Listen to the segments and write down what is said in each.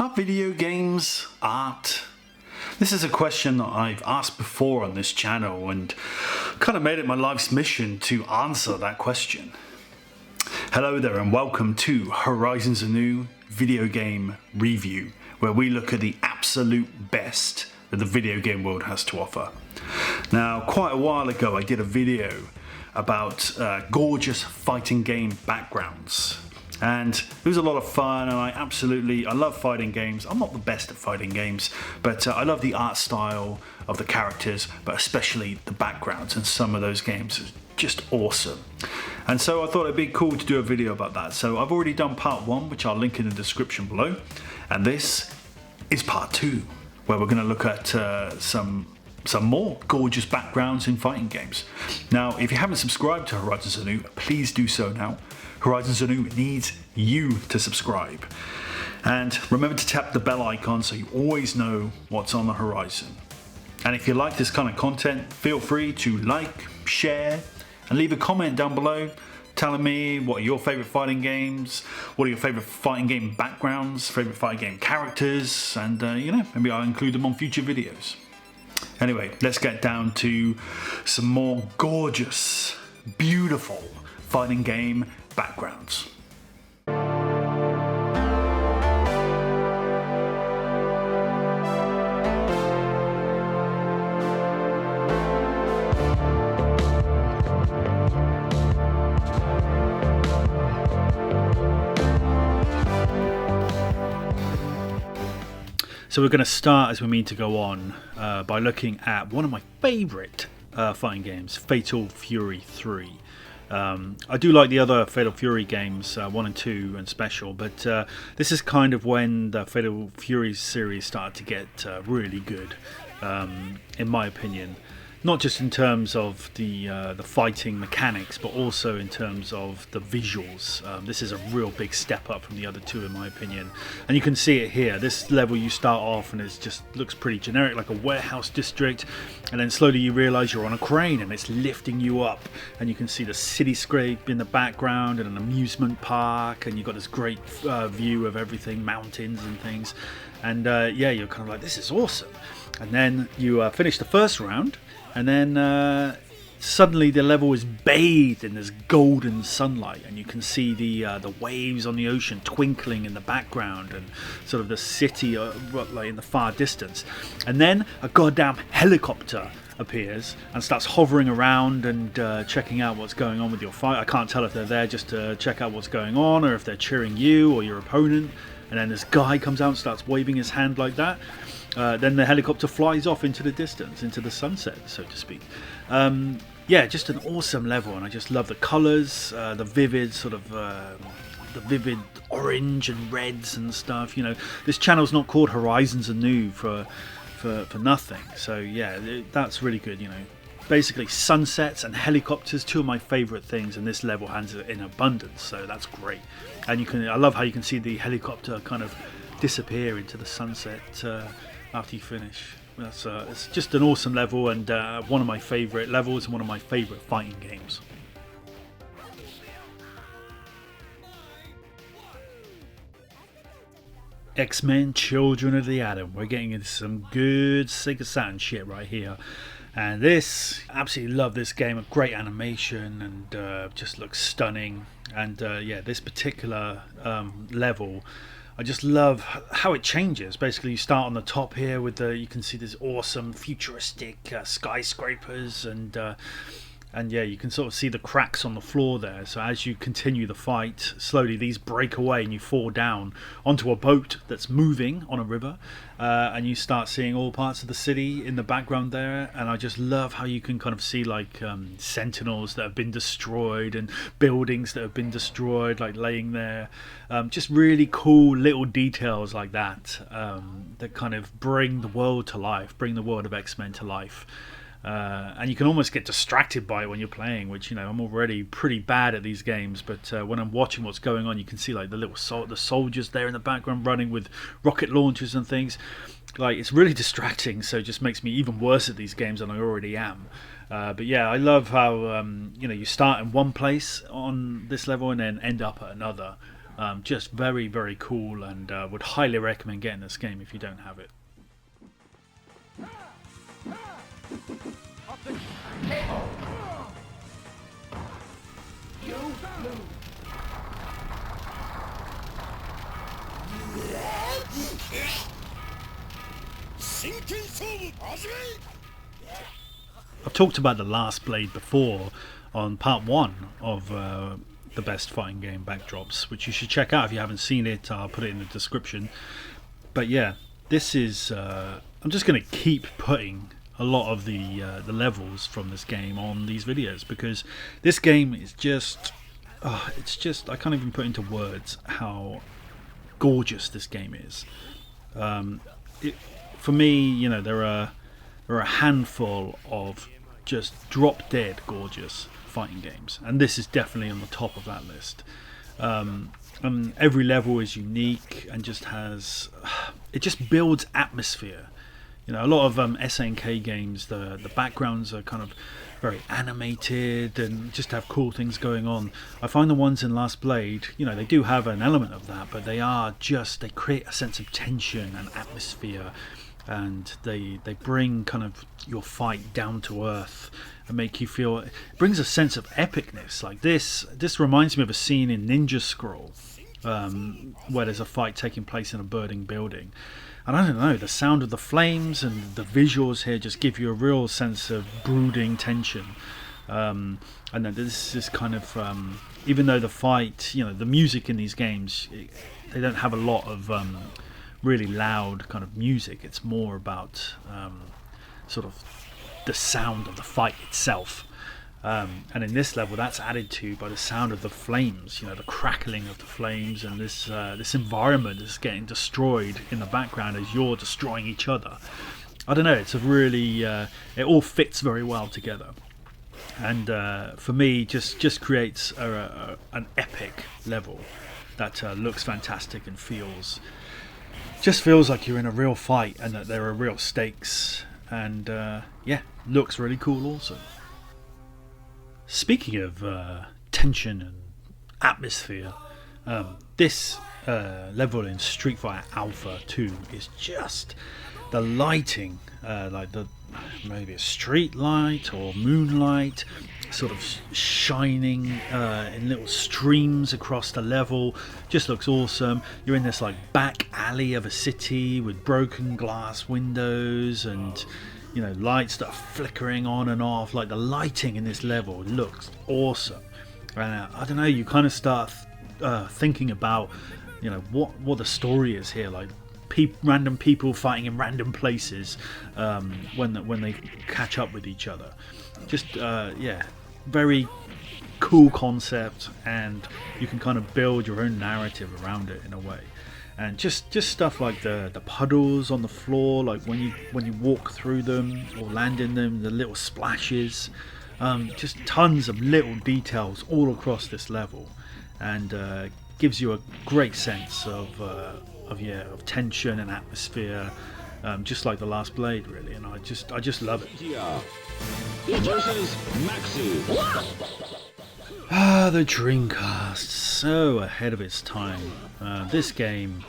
Are video games art? This is a question that I've asked before on this channel and kind of made it my life's mission to answer that question. Hello there and welcome to Horizons Anew video game review, where we look at the absolute best that the video game world has to offer. Now, quite a while ago I did a video about gorgeous fighting game backgrounds. And it was a lot of fun, and I love fighting games. I'm not the best at fighting games, but I love the art style of the characters, but especially the backgrounds, and some of those games are just awesome. And so I thought it'd be cool to do a video about that. So I've already done part 1, which I'll link in the description below, and this is part 2, where we're going to look at some more gorgeous backgrounds in fighting games. Now, if you haven't subscribed to Horizons Anew, please do so now. Horizons Anew needs you to subscribe. And remember to tap the bell icon so you always know what's on the horizon. And if you like this kind of content, feel free to like, share, and leave a comment down below telling me what are your favorite fighting games, what are your favorite fighting game backgrounds, favorite fighting game characters, and maybe I'll include them on future videos. Anyway, let's get down to some more gorgeous, beautiful fighting game backgrounds. So we're going to start, as we mean to go on, by looking at one of my favourite fighting games, Fatal Fury 3. I do like the other Fatal Fury games, 1 and 2 and Special, but this is kind of when the Fatal Fury series started to get really good, in my opinion. Not just in terms of the fighting mechanics, but also in terms of the visuals. This is a real big step up from the other two, in my opinion. And you can see it here. This level, you start off and it just looks pretty generic, like a warehouse district. And then slowly you realise you're on a crane and it's lifting you up. And you can see the cityscape in the background and an amusement park. And you've got this great view of everything, mountains and things. And yeah, you're kind of like, this is awesome. And then you finish the first round. And then suddenly the level is bathed in this golden sunlight, and you can see the waves on the ocean twinkling in the background, and sort of the city like in the far distance. And then a goddamn helicopter appears and starts hovering around and checking out what's going on with your fight. I can't tell if they're there just to check out what's going on, or if they're cheering you or your opponent. And then this guy comes out and starts waving his hand like that. Then the helicopter flies off into the distance, into the sunset, so to speak. Yeah, just an awesome level, and I just love the colours, the vivid sort of, the vivid orange and reds and stuff. You know, this channel's not called Horizons Anew for nothing. So yeah, that's really good. You know, basically sunsets and helicopters, two of my favourite things, and this level has it in abundance. So that's great. And I love how you can see the helicopter kind of disappear into the sunset after you finish. It's just an awesome level, and one of my favourite levels and one of my favourite fighting games. XMen Children of the Atom. We're getting into some good Sega Saturn shit right here. And this, absolutely love this game. A great animation, and just looks stunning. And yeah, this particular level, I just love how it changes. Basically, you start on the top here with you can see this awesome futuristic skyscrapers, and yeah, you can sort of see the cracks on the floor there. So as you continue the fight, slowly these break away and you fall down onto a boat that's moving on a river, and you start seeing all parts of the city in the background there. And I just love how you can kind of see like sentinels that have been destroyed and buildings that have been destroyed, like laying there. Just really cool little details like that, that kind of bring the world to life, bring the world of X-Men to life. And you can almost get distracted by it when you're playing, which, you know, I'm already pretty bad at these games, but when I'm watching what's going on, you can see like the little the soldiers there in the background running with rocket launchers and things. Like, it's really distracting, so it just makes me even worse at these games than I already am. But yeah, I love how you start in one place on this level and then end up at another. Just very, very cool, and would highly recommend getting this game if you don't have it. I've talked about The Last Blade before on part 1 of the best fighting game backdrops, which you should check out if you haven't seen it. I'll put it in the description. But yeah, this is I'm just going to keep putting a lot of the levels from this game on these videos, because this game is just it's just, I can't even put into words how gorgeous this game is. For me, you know, there are a handful of just drop dead gorgeous fighting games, and this is definitely on the top of that list. And every level is unique and just has, it just builds atmosphere. You know, a lot of SNK games, the backgrounds are kind of very animated and just have cool things going on. I find the ones in Last Blade, you know, they do have an element of that, but they create a sense of tension and atmosphere, and they bring kind of your fight down to earth and make you feel, it brings a sense of epicness. Like this reminds me of a scene in Ninja Scroll, where there's a fight taking place in a burning building. And I don't know, the sound of the flames and the visuals here just give you a real sense of brooding tension. And then this is kind of, even though the fight, you know, the music in these games, they don't have a lot of really loud kind of music. It's more about sort of the sound of the fight itself. And in this level, that's added to by the sound of the flames, you know, the crackling of the flames, and this environment is getting destroyed in the background as you're destroying each other. I don't know, it's a really, it all fits very well together. And for me, just creates an epic level that looks fantastic and feels like you're in a real fight and that there are real stakes. And yeah, looks really cool also. Speaking of tension and atmosphere, this level in Street Fighter Alpha 2 is just the lighting, like maybe a street light or moonlight, sort of shining in little streams across the level. Just looks awesome. You're in this like back alley of a city with broken glass windows and, you know, lights that are flickering on and off. Like, the lighting in this level looks awesome. I don't know, you kind of start thinking about, you know, what the story is here. Like, random people fighting in random places when they catch up with each other. Just yeah, very cool concept, and you can kind of build your own narrative around it in a way. And just stuff like the puddles on the floor, like when you walk through them or land in them, the little splashes, just tons of little details all across this level, and gives you a great sense of tension and atmosphere, just like The Last Blade, really. And I just love it. The Dreamcast, so ahead of its time. This game,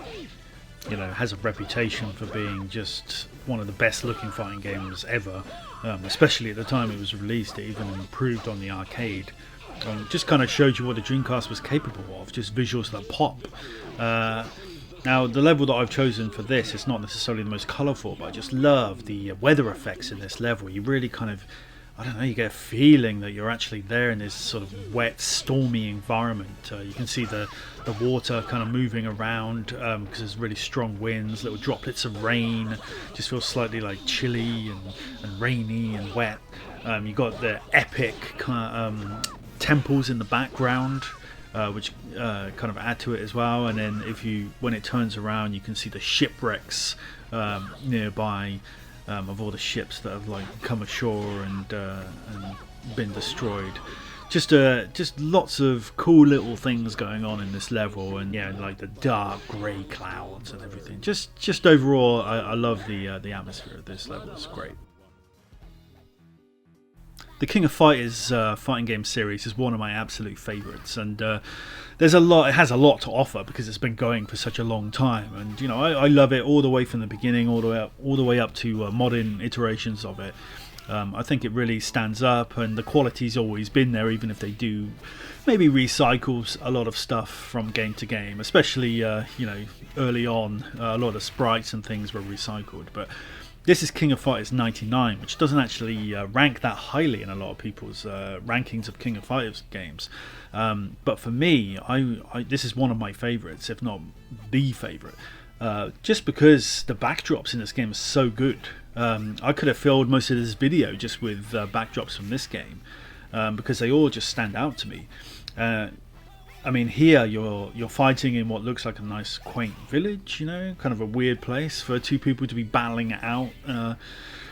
you know, has a reputation for being just one of the best looking fighting games ever, especially at the time it was released. It even improved on the arcade. Just kind of showed you what the Dreamcast was capable of, just visuals that pop. Now, the level that I've chosen for this is not necessarily the most colourful, but I just love the weather effects in this level. You really kind of, I don't know, you get a feeling that you're actually there in this sort of wet, stormy environment. You can see the water kind of moving around because there's really strong winds, little droplets of rain. Just feels slightly like chilly and rainy and wet. You got the epic kind of temples in the background, which kind of add to it as well. And then when it turns around, you can see the shipwrecks nearby. Of all the ships that have like come ashore and been destroyed. Just lots of cool little things going on in this level, and yeah, like the dark grey clouds and everything. Just overall, I love the atmosphere of this level. It's great. the King of Fighters fighting game series is one of my absolute favourites, and there's a lot. It has a lot to offer because it's been going for such a long time, and you know I love it all the way from the beginning, all the way up to modern iterations of it. I think it really stands up, and the quality's always been there, even if they do maybe recycle a lot of stuff from game to game, especially you know, early on a lot of sprites and things were recycled. But this is King of Fighters 99, which doesn't actually rank that highly in a lot of people's rankings of King of Fighters games. But for me, this is one of my favourites, if not the favourite. Just because the backdrops in this game are so good. I could have filled most of this video just with backdrops from this game, because they all just stand out to me. I mean, here you're fighting in what looks like a nice quaint village, you know, kind of a weird place for two people to be battling it out.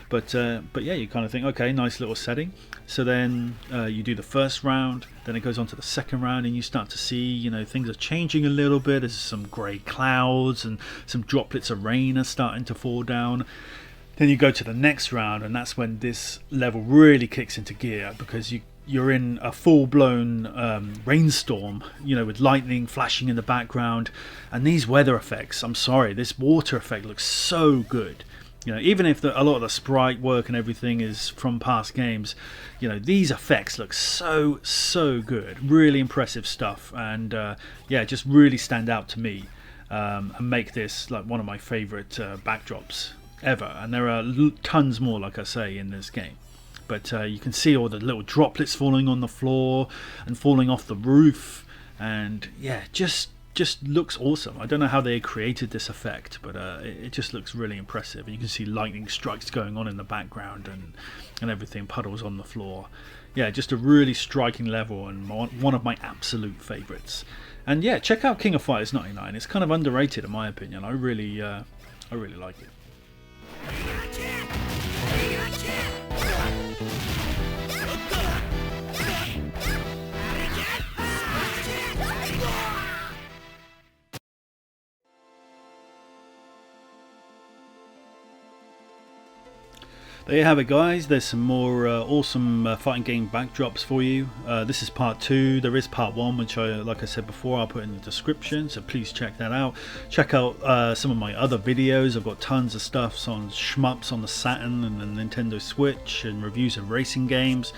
But yeah, you kind of think, okay, nice little setting. So then you do the first round, then it goes on to the second round, and you start to see, you know, things are changing a little bit. There's some grey clouds and some droplets of rain are starting to fall down. Then you go to the next round, and that's when this level really kicks into gear, because you're in a full-blown rainstorm, you know, with lightning flashing in the background, and these weather effects, I'm sorry, this water effect looks so good. You know, even if a lot of the sprite work and everything is from past games, you know, these effects look so good. Really impressive stuff, and yeah, just really stand out to me, and make this like one of my favourite backdrops ever. And there are tons more, like I say, in this game. But you can see all the little droplets falling on the floor and falling off the roof, and yeah, just looks awesome. I don't know how they created this effect, but it just looks really impressive. And you can see lightning strikes going on in the background and everything, puddles on the floor. Yeah, just a really striking level, and one of my absolute favourites. And yeah, check out King of Fighters 99. It's kind of underrated in my opinion. I really like it. There you have it, guys. There's some more awesome fighting game backdrops for you. This is part 2. There is part 1, which like I said before, I'll put in the description, so please check that out. Check out some of my other videos. I've got tons of stuff on shmups on the Saturn and the Nintendo Switch, and reviews of racing games.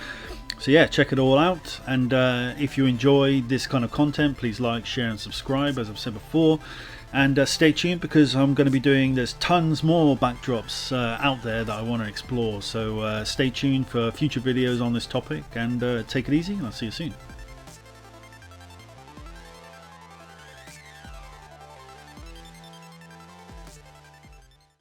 So yeah, check it all out. And if you enjoy this kind of content, please like, share and subscribe, as I've said before. And stay tuned, because I'm going to be there's tons more backdrops out there that I want to explore. So stay tuned for future videos on this topic, and take it easy, and I'll see you soon.